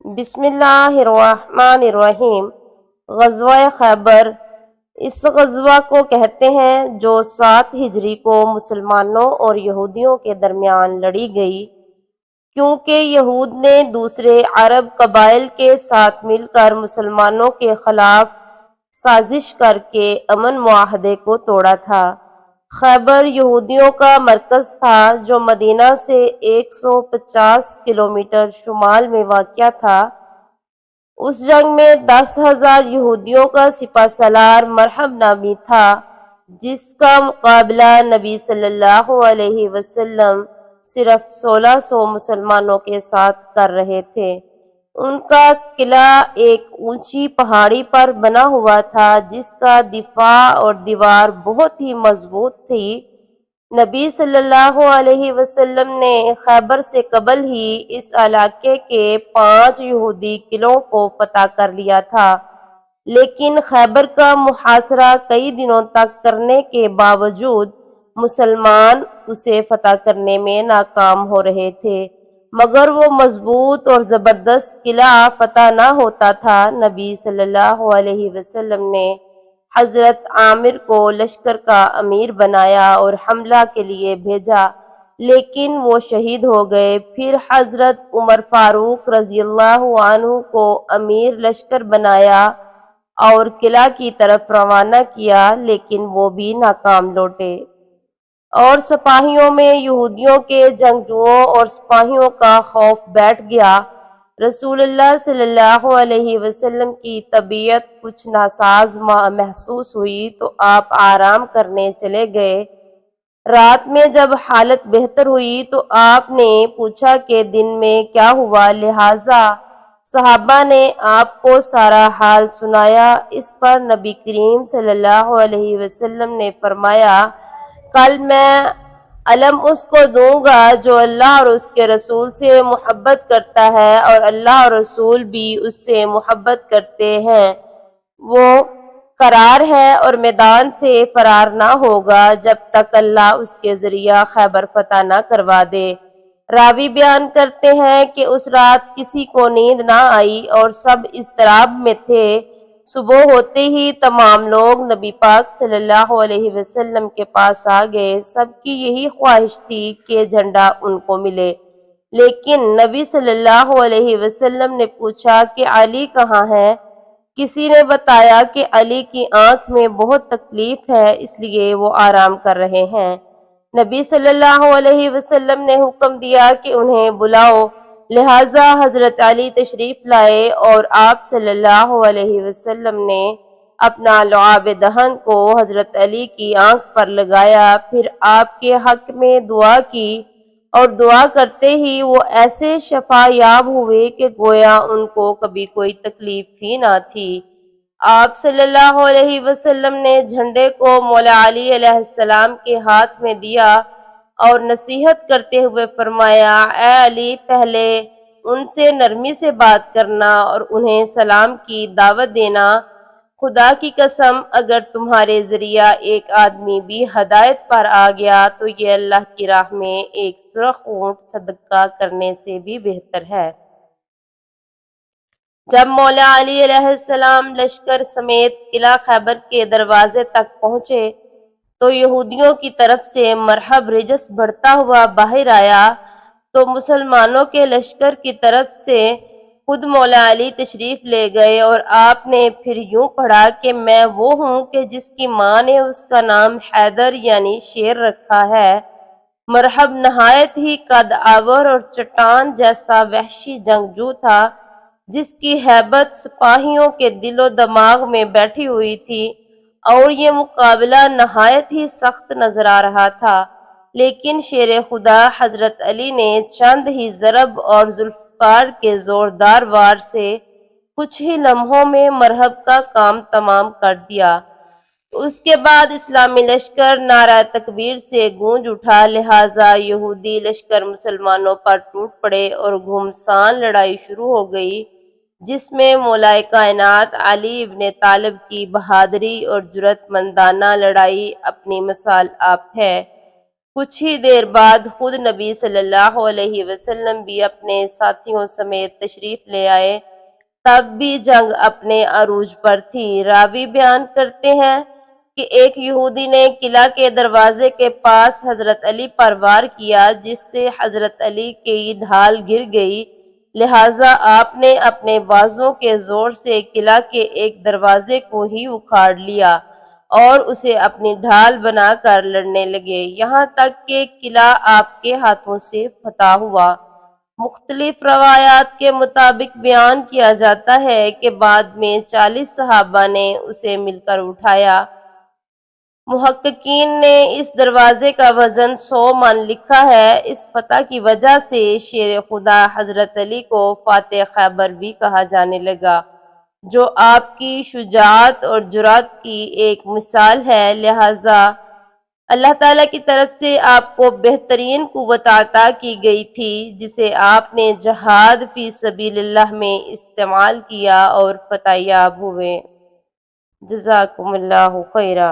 بسم اللہ الرحمن الرحیم۔ غزوہ خیبر اس غزوہ کو کہتے ہیں جو 7 ہجری کو مسلمانوں اور یہودیوں کے درمیان لڑی گئی، کیونکہ یہود نے دوسرے عرب قبائل کے ساتھ مل کر مسلمانوں کے خلاف سازش کر کے امن معاہدے کو توڑا تھا۔ خیبر یہودیوں کا مرکز تھا جو مدینہ سے 150 کلومیٹر شمال میں واقع تھا۔ اس جنگ میں 10,000 یہودیوں کا سپہ سالار مرحب نامی تھا، جس کا مقابلہ نبی صلی اللہ علیہ وسلم صرف 1600 مسلمانوں کے ساتھ کر رہے تھے۔ ان کا قلعہ ایک اونچی پہاڑی پر بنا ہوا تھا جس کا دفاع اور دیوار بہت ہی مضبوط تھی۔ نبی صلی اللہ علیہ وسلم نے خیبر سے قبل ہی اس علاقے کے 5 یہودی قلعوں کو فتح کر لیا تھا، لیکن خیبر کا محاصرہ کئی دنوں تک کرنے کے باوجود مسلمان اسے فتح کرنے میں ناکام ہو رہے تھے، مگر وہ مضبوط اور زبردست قلعہ فتح نہ ہوتا تھا۔ نبی صلی اللہ علیہ وسلم نے حضرت عامر کو لشکر کا امیر بنایا اور حملہ کے لیے بھیجا، لیکن وہ شہید ہو گئے۔ پھر حضرت عمر فاروق رضی اللہ عنہ کو امیر لشکر بنایا اور قلعہ کی طرف روانہ کیا، لیکن وہ بھی ناکام لوٹے، اور سپاہیوں میں یہودیوں کے جنگجوؤں اور سپاہیوں کا خوف بیٹھ گیا۔ رسول اللہ صلی اللہ علیہ وسلم کی طبیعت کچھ ناساز محسوس ہوئی تو آپ آرام کرنے چلے گئے۔ رات میں جب حالت بہتر ہوئی تو آپ نے پوچھا کہ دن میں کیا ہوا، لہٰذا صحابہ نے آپ کو سارا حال سنایا۔ اس پر نبی کریم صلی اللہ علیہ وسلم نے فرمایا، کل میں علم اس کو دوں گا جو اللہ اور اس کے رسول سے محبت کرتا ہے اور اللہ اور رسول بھی اس سے محبت کرتے ہیں، وہ قرار ہے اور میدان سے فرار نہ ہوگا جب تک اللہ اس کے ذریعہ خیبر فتح نہ کروا دے۔ راوی بیان کرتے ہیں کہ اس رات کسی کو نیند نہ آئی اور سب اضطراب میں تھے۔ صبح ہوتے ہی تمام لوگ نبی پاک صلی اللہ علیہ وسلم کے پاس آ گئے۔ سب کی یہی خواہش تھی کہ جھنڈا ان کو ملے، لیکن نبی صلی اللہ علیہ وسلم نے پوچھا کہ علی کہاں ہے؟ کسی نے بتایا کہ علی کی آنکھ میں بہت تکلیف ہے، اس لیے وہ آرام کر رہے ہیں۔ نبی صلی اللہ علیہ وسلم نے حکم دیا کہ انہیں بلاؤ، لہٰذا حضرت علی تشریف لائے اور آپ صلی اللہ علیہ وسلم نے اپنا لعاب دہن کو حضرت علی کی آنکھ پر لگایا، پھر آپ کے حق میں دعا کی اور دعا کرتے ہی وہ ایسے شفا یاب ہوئے کہ گویا ان کو کبھی کوئی تکلیف ہی نہ تھی۔ آپ صلی اللہ علیہ وسلم نے جھنڈے کو مولا علی علیہ السلام کے ہاتھ میں دیا اور نصیحت کرتے ہوئے فرمایا، اے علی، پہلے ان سے نرمی سے بات کرنا اور انہیں سلام کی دعوت دینا۔ خدا کی قسم، اگر تمہارے ذریعہ ایک آدمی بھی ہدایت پر آ گیا تو یہ اللہ کی راہ میں ایک سرخ اونٹ صدقہ کرنے سے بھی بہتر ہے۔ جب مولا علی علیہ السلام لشکر سمیت قلعہ خیبر کے دروازے تک پہنچے تو یہودیوں کی طرف سے مرحب رجس بڑھتا ہوا باہر آیا، تو مسلمانوں کے لشکر کی طرف سے خود مولا علی تشریف لے گئے اور آپ نے پھر یوں پڑھا کہ میں وہ ہوں کہ جس کی ماں نے اس کا نام حیدر یعنی شیر رکھا ہے۔ مرحب نہایت ہی قد آور اور چٹان جیسا وحشی جنگجو تھا، جس کی ہیبت سپاہیوں کے دل و دماغ میں بیٹھی ہوئی تھی، اور یہ مقابلہ نہایت ہی سخت نظر آ رہا تھا، لیکن شیر خدا حضرت علی نے چند ہی ضرب اور ذوالفقار کے زوردار وار سے کچھ ہی لمحوں میں مرحب کا کام تمام کر دیا۔ اس کے بعد اسلامی لشکر نعرہ تکبیر سے گونج اٹھا، لہٰذا یہودی لشکر مسلمانوں پر ٹوٹ پڑے اور گھمسان لڑائی شروع ہو گئی، جس میں مولا کائنات علی ابن طالب کی بہادری اور جرأت مندانہ لڑائی اپنی مثال آپ ہے۔ کچھ ہی دیر بعد خود نبی صلی اللہ علیہ وسلم بھی اپنے ساتھیوں سمیت تشریف لے آئے۔ تب بھی جنگ اپنے عروج پر تھی۔ راوی بیان کرتے ہیں کہ ایک یہودی نے قلعہ کے دروازے کے پاس حضرت علی پر وار کیا، جس سے حضرت علی کی ڈھال گر گئی، لہٰذا آپ نے اپنے بازوؤں کے زور سے قلعہ کے ایک دروازے کو ہی اکھاڑ لیا اور اسے اپنی ڈھال بنا کر لڑنے لگے، یہاں تک کہ قلعہ آپ کے ہاتھوں سے فتح ہوا۔ مختلف روایات کے مطابق بیان کیا جاتا ہے کہ بعد میں 40 صحابہ نے اسے مل کر اٹھایا۔ محققین نے اس دروازے کا وزن 100 من لکھا ہے۔ اس فتح کی وجہ سے شیر خدا حضرت علی کو فاتح خیبر بھی کہا جانے لگا، جو آپ کی شجاعت اور جرأت کی ایک مثال ہے، لہٰذا اللہ تعالیٰ کی طرف سے آپ کو بہترین قوت عطا کی گئی تھی، جسے آپ نے جہاد فی سبیل اللہ میں استعمال کیا اور فتح یاب ہوئے۔ جزاکم اللہ خیرا۔